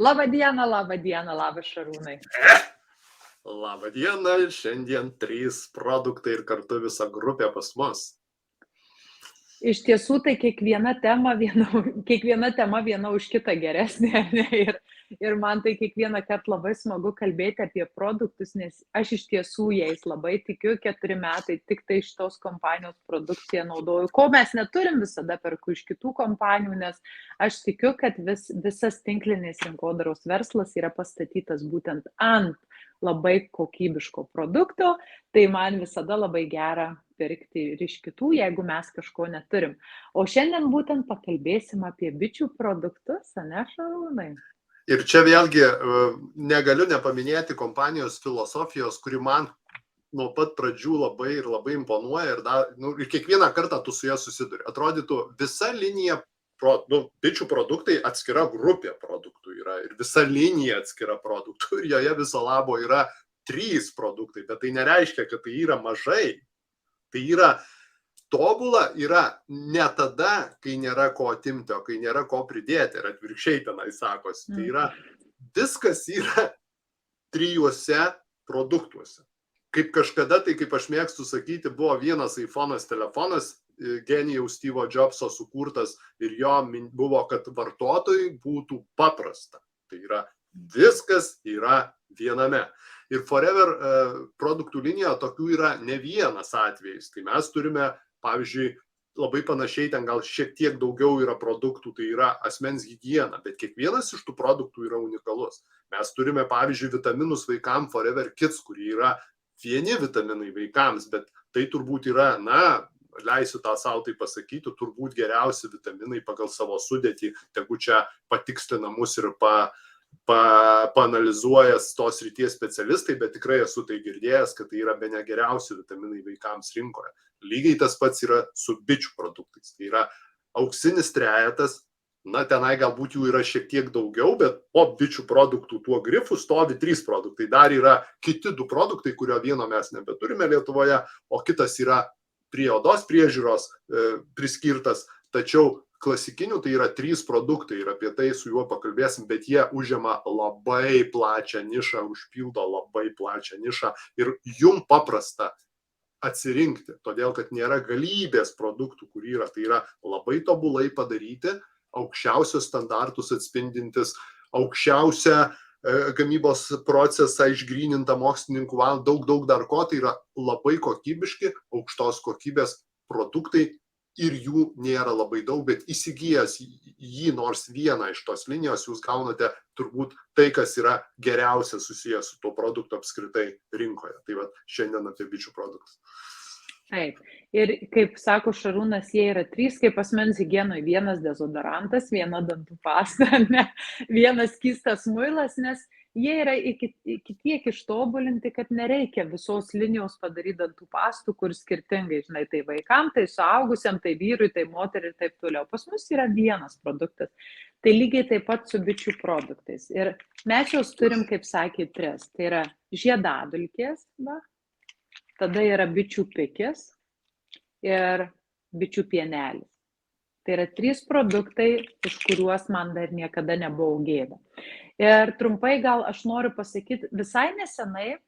Labą dieną, labas Šarūnai. Labą dieną, šiandien 3 produktai ir kartu visa grupė pas mus. Iš tiesų, tai kiekviena tema viena už kitą geresnė. Ir man tai kiekvieną kartą labai smagu kalbėti apie produktus, nes aš iš tiesų jais labai tikiu. 4 metai tik tai šitos kompanijos produkciją naudoju. Ko mes neturim, visada perku iš kitų kompanijų, nes aš tikiu, kad visas tinklinės rinkodaros verslas yra pastatytas būtent ant labai kokybiško produkto. Tai man visada labai gera pirkti ir iš kitų, jeigu mes kažko neturim. O šiandien būtent pakalbėsim apie bičių produktus, ane Šarūnai? Ir čia vėlgi negaliu nepaminėti kompanijos filosofijos, kuri man nuo pat pradžių labai imponuoja ir kiekvieną kartą tu su ja susiduri. Atrodytų, visa linija bičių produktai atskira grupė produktų yra ir visa linija atskira produktų ir joje viso labo yra 3 produktai, bet tai nereiškia, kad tai yra mažai. Tai yra tobula, yra ne tada, kai nėra ko atimti, o kai nėra ko pridėti, ir atvirkščiai tenai sakosi. Tai yra, viskas yra 3 produktuose. Kaip kažkada, tai kaip aš mėgstu sakyti, buvo vienas iPhone'as telefonas, genijaus Steve'o Jobso sukurtas ir jo buvo, kad vartotojui būtų paprasta. Tai yra, viskas yra viename. Ir Forever produktų linijoje tokių yra ne vienas atvejis. Tai mes turime, pavyzdžiui, labai panašiai, ten gal šiek tiek daugiau yra produktų, tai yra asmens higiena, bet kiekvienas iš tų produktų yra unikalus. Mes turime, pavyzdžiui, vitaminus vaikams Forever Kids, kurie yra vieni vitaminai vaikams, bet tai turbūt yra, leisiu tą savo tai pasakyti, turbūt geriausi vitaminai pagal savo sudėtį, tegu čia patikslina mus ir paanalizuojas tos srities specialistai, bet tikrai esu tai girdėjęs, kad tai yra bene geriausi vitaminai vaikams rinkoje. Lygiai tas pats yra su bičių produktais. Tai yra auksinis trejetas, tenai galbūt jų yra šiek tiek daugiau, bet po bičių produktų tuo grifu stovi 3 produktai. Dar yra kiti 2 produktai, kurio vieno mes nebeturime Lietuvoje, o kitas yra prie odos priežiūros priskirtas, tačiau klasikinių tai yra 3 produktai ir apie tai su juo pakalbėsim, bet jie užima labai plačią nišą, užpildo labai plačią nišą ir jum paprasta atsirinkti, todėl kad nėra galybės produktų, kur yra. Tai yra labai tobulai padaryti, aukščiausios standartus atspindintis, aukščiausią gamybos procesą išgrynintą mokslininkų valandų, daug dar ko, tai yra labai kokybiški, aukštos kokybės produktai ir jų nėra labai daug, bet įsigijęs jį nors vieną iš tos linijos, jūs gaunate turbūt tai, kas yra geriausia susijęs su tuo produktu apskritai rinkoje. Tai va, šiandien apie bičių produktus. Taip. Ir kaip sako Šarūnas, jie yra 3, kaip asmens higienoj, 1 dezodorantas, 1 dantų pasta, vienas skystas muilas, nes jie yra iki tiek ištobulinti, kad nereikia visos linijos padaryti dantų pastų, kur skirtingai, žinai, tai vaikam, tai suaugusiam, tai vyrui, tai moteriai ir taip toliau. Pas mus yra 1 produktas. Tai lygiai taip pat su bičių produktais. Ir mes jos turim, kaip sakė, 3. Tai yra žiedadulkės, tada yra bičių pikis ir bičių pienelis. Tai yra 3 produktai, iš kuriuos man dar niekada nebuvo gėda. Ir trumpai gal aš noriu pasakyti, visai nesenai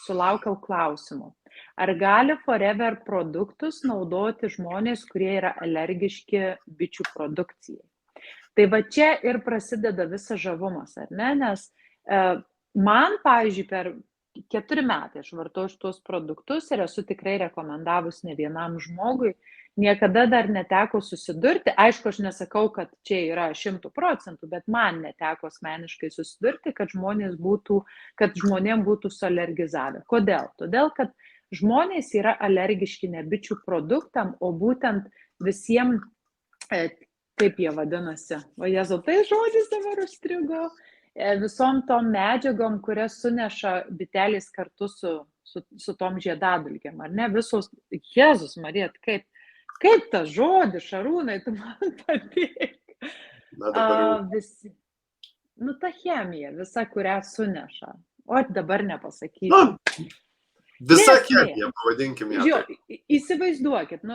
sulaukiau klausimų. Ar gali Forever produktus naudoti žmonės, kurie yra alergiški bičių produkcijai? Tai va čia ir prasideda visas žavumas, ar ne? Nes man, pavyzdžiui, per 4 metai aš vartoju šitos produktus ir esu tikrai rekomendavus ne vienam žmogui. Niekada dar neteko susidurti. Aišku, aš nesakau, kad čia yra 100%, bet man neteko asmeniškai susidurti, kad žmonėm būtų sualergizavę. Kodėl? Todėl, kad žmonės yra alergiški ne bičių produktam, o būtent visiems, kaip jie vadinasi, o Jėzau, tai žodis dabar užstrigo, visom tom medžiagom, kurias suneša bitelės kartu su tom žiedadulkėm, ar ne? Visos, Jėzus Marija, kaip tas žodis, Šarūnai, tu man patik. Ta chemija, visa, kurią suneša. O dabar nepasakysiu. Visa chemija, pavadinkim ją. Įsivaizduokit,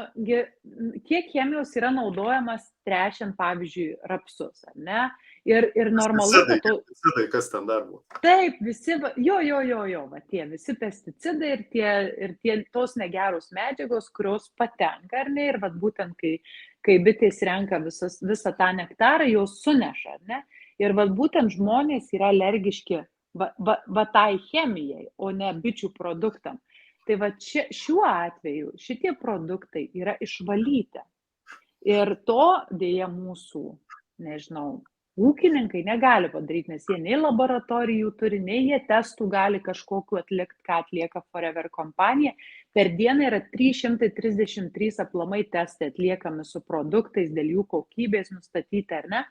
kiek chemijos yra naudojamas trešiant, pavyzdžiui, rapsus, ar ne? Ir normalu, kad pesticidai, kas ten dar buvo? Taip, visi, va tie visi pesticidai ir tos negeros medžiagos, kurios patenka, ar ne, ir vat būtent kai bitės renka visą tą nektarą, jos suneša, ar ne, ir vat būtent žmonės yra alergiški va tai chemijai, o ne bičių produktam. Tai va šiuo atveju šitie produktai yra išvalyti. Ir to dėja mūsų, nežinau, ūkininkai negali padaryti, nes jie nei laboratorijų turi, nei jie testų gali kažkokiu atlikti, ką atlieka Forever kompanija. Per dieną yra 333 aplamai testai atliekami su produktais, dėl jų kokybės nustatyti ar ne.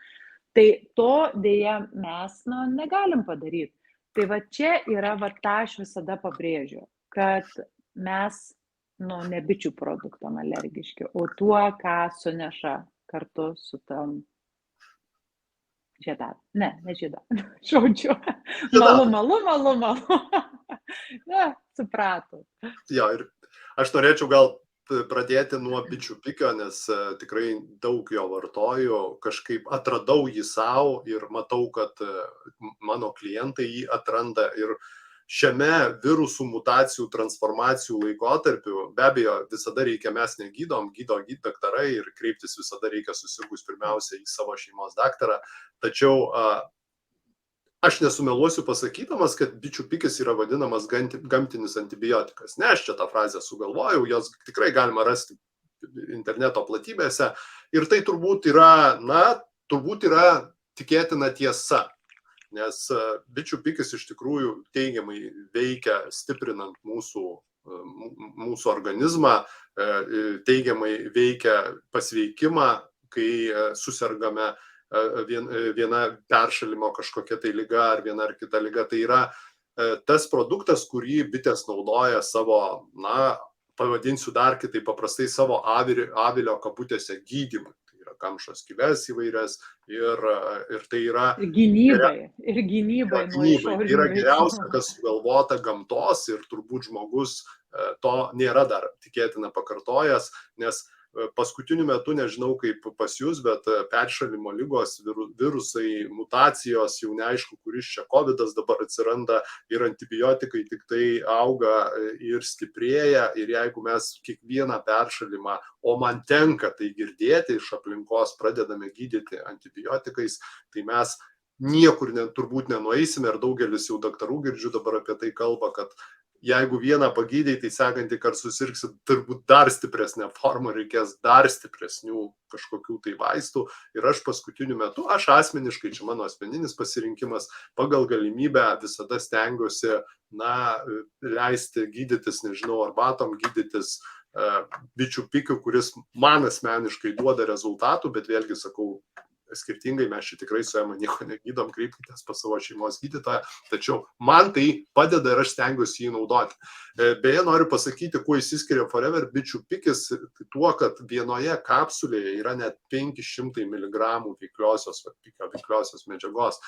Tai to dėja mes negalim padaryti. Tai va čia yra, va tą aš visada pabrėžiu, kad mes ne bičių produktam alergiški, o tuo, ką suneša kartu su tam žiedavimu. Ne žiedavimu, žodžiu. Malu. Na, supratot. Jo, ir aš norėčiau gal pradėti nuo bičių pikio, nes tikrai daug jo vartoju, kažkaip atradau jį savo ir matau, kad mano klientai jį atranda ir šiame virusų mutacijų transformacijų laikotarpiu, be abejo, visada reikia, mes negydom, gydo daktarai ir kreiptis visada reikia susirgus pirmiausia į savo šeimos daktarą, tačiau aš nesumeluosiu pasakydamas, kad bičių pikis yra vadinamas gamtinis antibiotikas. Ne, aš čia tą frazę sugalvojau, jos tikrai galima rasti interneto platybėse ir tai turbūt yra tikėtina tiesa. Nes bičių pikis iš tikrųjų teigiamai veikia stiprinant mūsų organizmą, teigiamai veikia pasveikimą, kai susergame viena peršalimo kažkokia tai liga ar viena ar kita liga. Tai yra tas produktas, kurį bitės naudoja savo, pavadinsiu dar kitaip paprastai, savo avilio kabutėse gydymui. Kamšo skyles įvairias ir tai yra gynybai nuo išorinių. Yra geriausia, kas sugalvota gamtos ir turbūt žmogus to nėra dar tikėtina pakartojęs, nes paskutiniu metu, nežinau kaip pas jūs, bet peršalimo ligos, virusai, mutacijos, jau neaišku, kuris čia covidas dabar atsiranda ir antibiotikai tik tai auga ir stiprėja ir jeigu mes kiekvieną peršalimą, o man tenka tai girdėti iš aplinkos, pradedame gydyti antibiotikais, tai mes niekur turbūt nenueisime ir daugelis jau daktarų girdžiu dabar apie tai kalba, kad jeigu vieną pagydai, tai sekantį kartą susirgsi turbūt dar stipresnę formą, reikės dar stipresnių kažkokių tai vaistų. Ir aš paskutiniu metu, aš asmeniškai, čia mano asmeninis pasirinkimas, pagal galimybę visada stengiuosi, leisti gydytis, nežinau, arbatom, gydytis bičių pikiu, kuris man asmeniškai duoda rezultatų, bet vėlgi sakau, skirtingai, mes čia tikrai su EMA nieko negydom, kreipkitės pas savo šeimos gydytoją, tačiau man tai padeda ir aš stengiuosi jį naudoti. Beje, noriu pasakyti, kuo išsiskiria Forever bičių pikis, tuo, kad vienoje kapsulėje yra net 500 mg veikliosios medžiagos.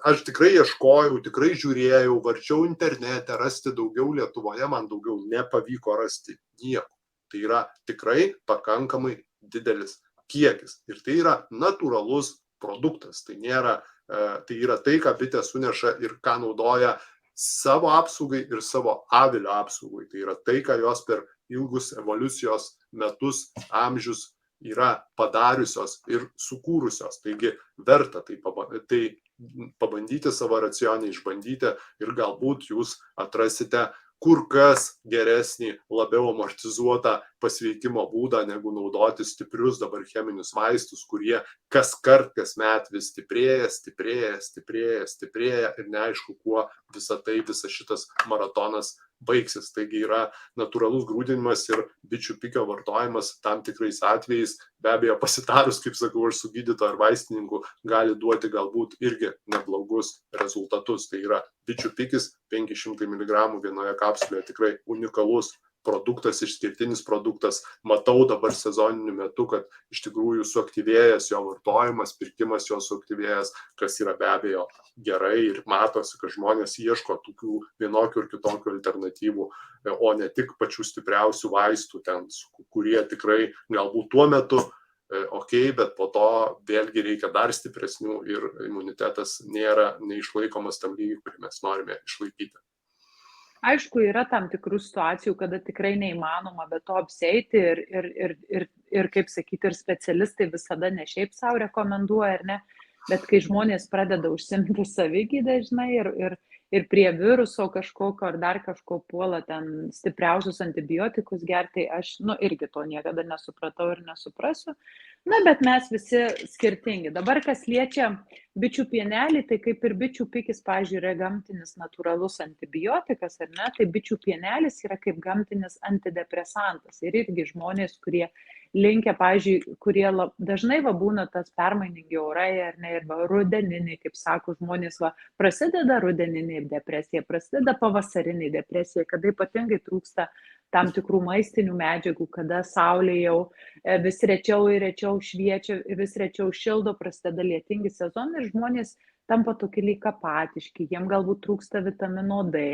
Aš tikrai ieškojau, tikrai žiūrėjau, varčiau internete, rasti daugiau Lietuvoje, man daugiau nepavyko rasti nieko. Tai yra tikrai pakankamai didelis kiekis. Ir tai yra natūralus produktas. Tai yra tai, ką bitė suneša ir ką naudoja savo apsaugai ir savo avilio apsaugai. Tai yra tai, ką jos per ilgus evoliucijos metus, amžius yra padariusios ir sukūrusios. Taigi verta tai pabandyti savo racione, išbandyti ir galbūt jūs atrasite kur kas geresnį, labiau amortizuotą pasveikimo būdą, negu naudoti stiprius dabar cheminius vaistus, kurie kasmet vis stiprėja ir neaišku, kuo visas šitas maratonas baigsis. Taigi yra natūralus grūdinimas ir bičių pikio vartojimas tam tikrais atvejais, be abejo pasitarus, kaip sakau, aš su gydytoju ar vaistininku, gali duoti galbūt irgi neblogus rezultatus. Tai yra bičių pikis 500 mg vienoje kapsulėje, tikrai unikalus produktas, išskirtinis produktas. Matau dabar sezoniniu metu, kad iš tikrųjų suaktyvėjęs jo vartojimas, pirkimas jo suaktyvėjęs, kas yra be abejo gerai ir matosi, kad žmonės ieško tokių vienokių ir kitokių alternatyvų, o ne tik pačių stipriausių vaistų, kurie tikrai galbūt tuo metu bet po to vėlgi reikia dar stipresnių ir imunitetas nėra neišlaikomas tam lygiui, kurį mes norime išlaikyti. Aišku, yra tam tikrų situacijų, kada tikrai neįmanoma be to apsieiti ir kaip sakyti, ir specialistai visada ne šiaip savo rekomenduoja, ar ne, bet kai žmonės pradeda užsimti savigydą, žinai, ir prie viruso kažkokio ar dar kažko puola ten stipriausius antibiotikus gerti, aš, irgi to niekada nesupratau ir nesuprasiu. Na, bet mes visi skirtingi. Dabar, kas liečia bičių pienelį, tai kaip ir bičių pikis, pavyzdžiui, yra gamtinis natūralus antibiotikas, ar ne, tai bičių pienelis yra kaip gamtinis antidepresantas. Ir irgi žmonės, kurie linkę, pavyzdžiui, kurie dažnai būna tas permainingi orai, ar ne, ir rudeniniai, kaip sako žmonės, prasideda rudeniniai depresija, prasideda pavasariniai depresija, kada ypatingai trūksta tam tikrų maistinių medžiagų, kada saulė jau vis rečiau ir rečiau šviečia, vis rečiau šildo, prasideda lietingi sezonai ir žmonės tampa tokie lyg apatiški, jiem galbūt trūksta vitamino D.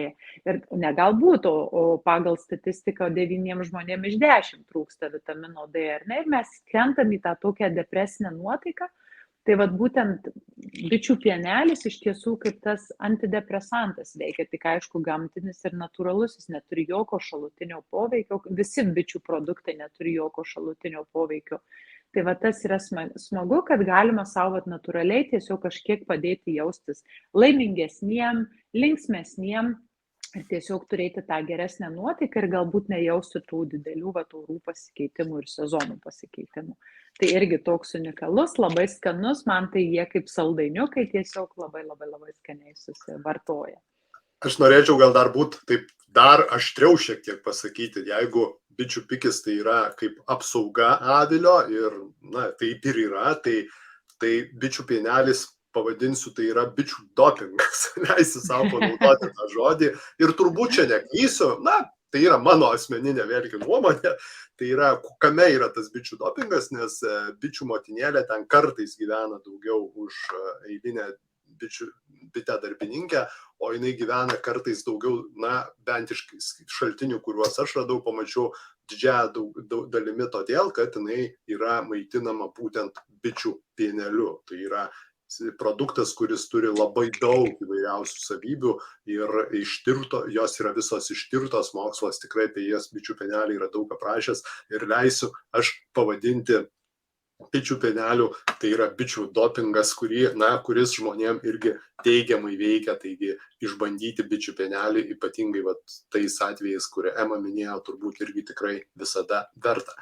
Ir ne galbūt, o pagal statistiką 9 žmonėms iš 10 trūksta vitamino D, ar ne? Ir mes krentam į tą tokią depresinę nuotaiką. Tai būtent bičių pienelis iš tiesų kaip tas antidepresantas veikia, tik aišku gamtinis ir natūralus, jis neturi jokio šalutinio poveikio, visi bičių produktai neturi jokio šalutinio poveikio. Tai tas yra smagu, kad galima savo natūraliai tiesiog kažkiek padėti jaustis laimingesniem, linksmesniem ir tiesiog turėti tą geresnę nuotaiką ir galbūt nejausti tų didelių orų pasikeitimų ir sezonų pasikeitimų. Tai irgi toks unikalus, labai skanus, man tai jie kaip saldainiukai tiesiog labai skaniai susivartoja. Aš norėčiau gal dar dar aštriau šiek tiek pasakyti, jeigu bičių pikis tai yra kaip apsauga avilio ir, taip ir yra, tai bičių pienelis, pavadinsiu, tai yra bičių dopingas, leisiu savo panaudoti tą žodį ir turbūt čia neklysiu, tai yra mano asmeninė vėlgi nuomonė, tai yra, kame yra tas bičių dopingas, nes bičių motinėlė ten kartais gyvena daugiau už eilinę bitę darbininkę, o jinai gyvena kartais daugiau, bent iš šaltinių, kuriuos aš radau, pamačiau didžiąją dalimi todėl, kad jinai yra maitinama būtent bičių pieneliu. Tai yra produktas, kuris turi labai daug įvairiausių savybių ir jos yra visos ištirtos, mokslas tikrai apie jas bičių pienelį yra daug aprašęs ir leisiu aš pavadinti bičių pienelių, tai yra bičių dopingas, kuris žmonėm irgi teigiamai veikia, taigi išbandyti bičių pienelį, ypatingai tais atvejais, kurie Ema minėjo, turbūt irgi tikrai visada verta.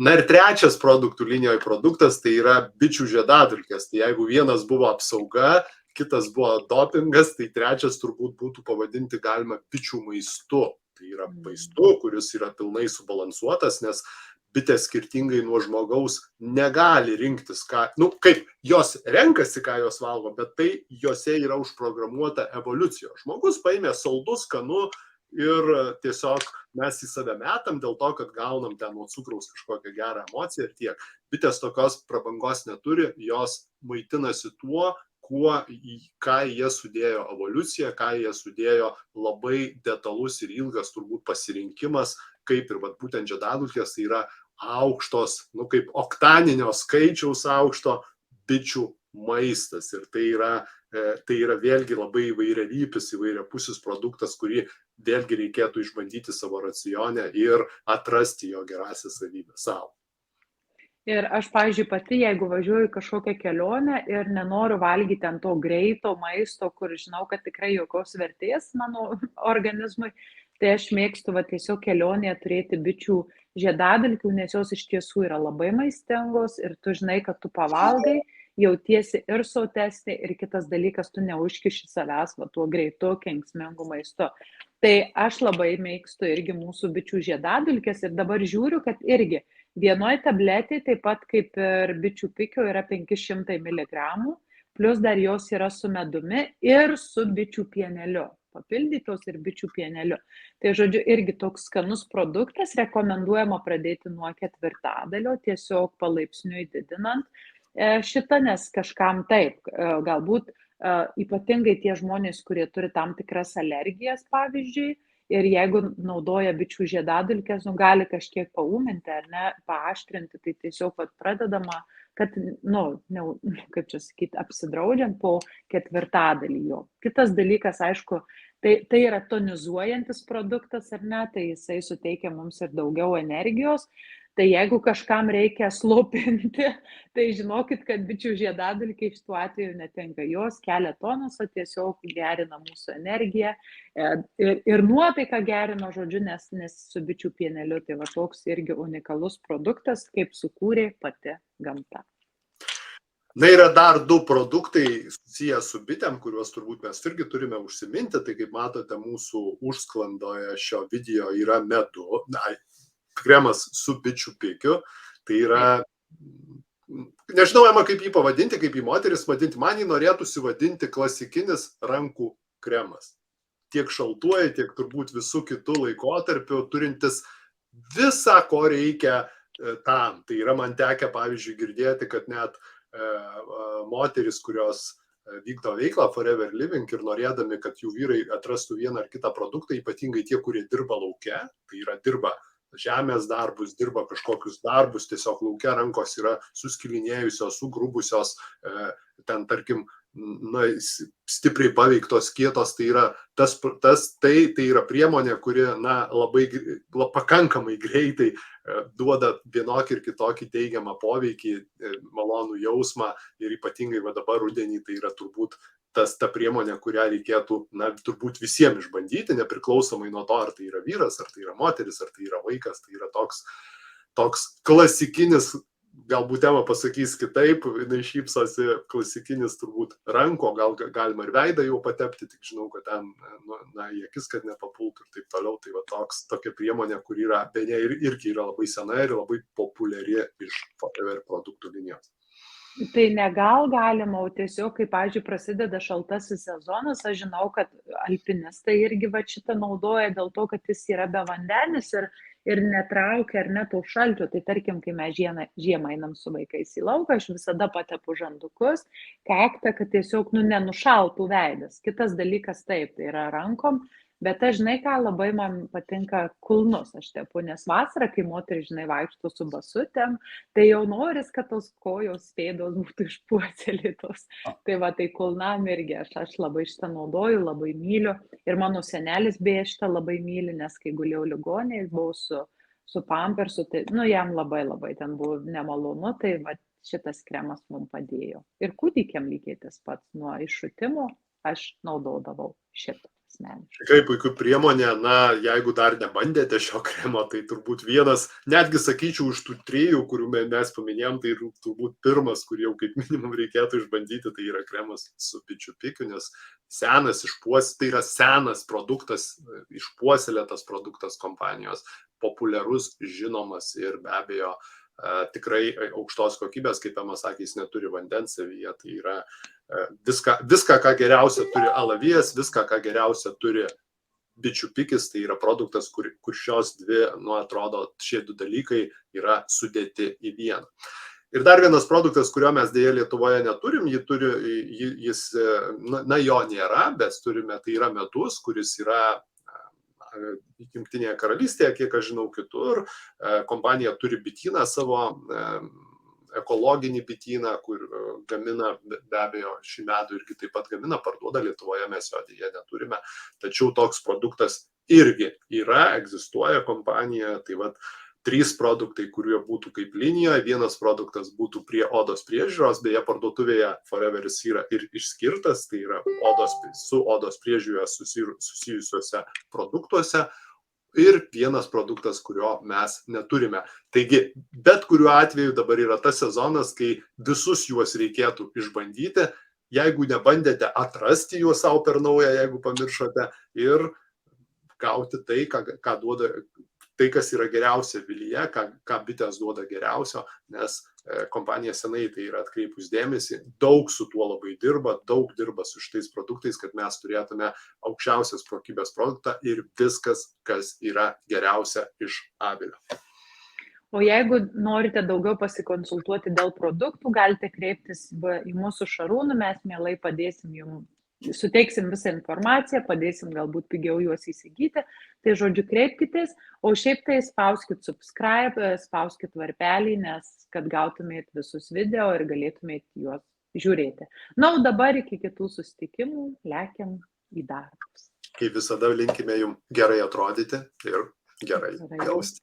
Na ir trečias produktų linijoje produktas, tai yra bičių žiedadulkės. Tai jeigu vienas buvo apsauga, kitas buvo dopingas, tai trečias turbūt būtų pavadinti galima bičių maistu. Tai yra maistu, kuris yra pilnai subalansuotas, nes bitės skirtingai nuo žmogaus negali rinktis, kaip jos renkasi, ką jos valgo, bet tai jose yra užprogramuota evoliucija. Žmogus paėmė saldu, skanu ir tiesiog mes į save metam dėl to, kad gaunam ten nuo cukraus kažkokią gerą emociją ir tiek. Bitės tokios prabangos neturi, jos maitinasi tuo, ką jie sudėjo evoliucija, ką jie sudėjo labai detalus ir ilgas turbūt pasirinkimas, kaip ir būtent žiedadulkės, tai yra aukštos, kaip oktaninio skaičiaus aukšto bičių maistas. Ir tai yra vėlgi labai įvairiapusis produktas, kurį vėlgi reikėtų išbandyti savo racione ir atrasti jo gerąsias savybes savo. Ir aš, pavyzdžiui, pati, jeigu važiuoju kažkokią kelionę ir nenoriu valgyti ant to greito maisto, kur žinau, kad tikrai jokios vertės mano organizmui, tai aš mėgstu tiesiog kelionėje turėti bičių žiedadulkių, nes jos iš tiesų yra labai maistingos ir tu žinai, kad tu pavalgai, jautiesi ir sotesnė ir kitas dalykas, tu neužkiši savęs tuo greitu, kenksmingu maistu. Tai aš labai mėgstu irgi mūsų bičių žiedadulkės ir dabar žiūriu, kad irgi vienoje tabletėje, taip pat kaip ir bičių pikio, yra 500 mg, plus dar jos yra su medumi ir su bičių pieneliu, papildytos ir bičių pieneliu. Tai žodžiu, irgi toks skanus produktas, rekomenduojama pradėti nuo 4, tiesiog palaipsniui didinant šitą, nes kažkam taip, galbūt ypatingai tie žmonės, kurie turi tam tikras alergijas, pavyzdžiui, ir jeigu naudoja bičių žiedadulkes, gali kažkiek paūminti ar ne, paaštrinti, tai tiesiog pradedama, kad, kaip čia sakyti, apsidraudžiant po ketvirtadalį jo. Kitas dalykas, aišku, tai yra tonizuojantis produktas ar ne, tai jisai suteikia mums ir daugiau energijos. Tai jeigu kažkam reikia slopinti, tai žinokit, kad bičių žiedadulkė iš tų atveju netenka. Jos kelia tonusą, tiesiog gerina mūsų energiją ir nuotaiką gerina, žodžiu, nes su bičių pieneliu tai va toks irgi unikalus produktas, kaip sukūrė pati gamta. Na, yra dar 2 produktai susiję su bitėm, kuriuos turbūt mes irgi turime užsiminti. Tai kaip matote, mūsų užsklandoje šio video yra medu, kremas su bičių pikiu. Tai yra, nežinau, Ema, kaip jį pavadinti, kaip jį moteris vadinti. Man jį norėtųsi vadinti klasikinis rankų kremas. Tiek šaltuoju, tiek turbūt visų kitų laikotarpių, turintis visą, ko reikia tam. Tai yra man tekę, pavyzdžiui, girdėti, kad net moteris, kurios vykdo veiklą Forever Living ir norėdami, kad jų vyrai atrastų vieną ar kitą produktą, ypatingai tie, kurie dirba lauke, tai yra dirba žemės darbus, dirba kažkokius darbus, tiesiog lauke rankos yra suskilinėjusios, sugrubusios, ten, tarkim, stipriai paveiktos, kietos, tai yra tai yra priemonė, kuri labai pakankamai greitai duoda vienokį ir kitokį teigiamą poveikį, malonų jausmą ir ypatingai dabar rudenį tai yra turbūt ta priemonė, kurią reikėtų turbūt visiems išbandyti, nepriklausomai nuo to, ar tai yra vyras, ar tai yra moteris, ar tai yra vaikas, tai yra toks klasikinis, galbūt Ema pasakys kitaip, jinai šypsosi, klasikinis turbūt ranko, gal galima ir veidą jau patepti, tik žinau, kad ten, į akis, kad nepapultų ir taip toliau, tai va tokia priemonė, kur yra, beje, irgi yra labai sena ir labai populiari iš Forever produktų linijos. Tai negal galima, o tiesiog, kai, pavyzdžiui, prasideda šaltasis sezonas, aš žinau, kad alpinistai irgi šitą naudoja dėl to, kad jis yra bevandenis ir netraukia ar ne tų šalčių. Tai tarkim, kai mes žiemą einam su vaikais į lauką, aš visada patepu žandukus, kaktą, kad tiesiog nenušaltų veidas. Kitas dalykas taip, tai yra rankom. Bet aš, žinai ką, labai man patinka kulnus aš tepu, nes vasarą, kai moteris, vaikšto su basutėm, tai jau noris, kad tos kojos pėdos būtų išpuoselėtos. Tai tai kulnam irgi aš labai šitą naudoju, labai myliu. Ir mano senelis beje šitą labai myli, nes kai gulėjau ligoninėje, buvau su pampersu, tai jam labai ten buvo nemalonu, tai šitas kremas mums padėjo. Ir kūdikiam lygiai tas pats, nuo iššutimo aš naudodavau šitą. Tikrai puikių priemonė, jeigu dar nebandėte šio kremo, tai turbūt vienas, netgi sakyčiau, iš tų 3, kurių mes paminėjom, tai turbūt pirmas, kurį jau kaip minimum reikėtų išbandyti, tai yra kremas su bičių pikiu, nes tai yra senas produktas, išpuoselėtas produktas kompanijos, populiarus, žinomas ir be abejo tikrai aukštos kokybės, kaip Ema sakė, jis neturi vandens savyje, tai yra viską, ką geriausia turi alavijas, viską, ką geriausia turi bičių pikis, tai yra produktas, kur šios dvi, atrodo, šie 2 dalykai yra sudėti į vieną. Ir dar vienas produktas, kurio mes dėja Lietuvoje neturim, jo nėra, bet turime, tai yra medus, kuris yra Jungtinėje karalystėje, kiek aš žinau kitur. Kompanija turi bityną savo, ekologinį bityną, kur gamina, be abejo, šį medų irgi taip pat gamina, parduoda, Lietuvoje mes jo dėja neturime. Tačiau toks produktas irgi yra, egzistuoja kompanija, tai 3 produktai, kurie būtų kaip linijoje, vienas produktas būtų prie odos priežiūros, beje, parduotuvėje Foreveris yra ir išskirtas, tai yra su odos priežiūroje susijusiuose produktuose ir vienas produktas, kurio mes neturime. Taigi, bet kuriuo atveju dabar yra tas sezonas, kai visus juos reikėtų išbandyti, jeigu nebandėte atrasti juos savo per naują, jeigu pamiršote, ir gauti tai, ką duoda, tai, kas yra geriausia vilyje, ką bitės duoda geriausio, nes kompanija senai tai yra atkreipus dėmesį, daug su tuo labai dirba su šitais produktais, kad mes turėtume aukščiausios kokybės produktą ir viskas, kas yra geriausia iš avilio. O jeigu norite daugiau pasikonsultuoti dėl produktų, galite kreiptis į mūsų Šarūnų, mes mielai padėsim jums suteiksim visą informaciją, padėsim galbūt pigiau juos įsigyti. Tai žodžiu, kreipkitės, o šiaip tai spauskit subscribe, spauskit varpelį, nes kad gautumėt visus video ir galėtumėt juos žiūrėti. Na, o dabar iki kitų susitikimų lekiam į darbus. Kaip visada linkime jums gerai atrodyti ir gerai jaustis.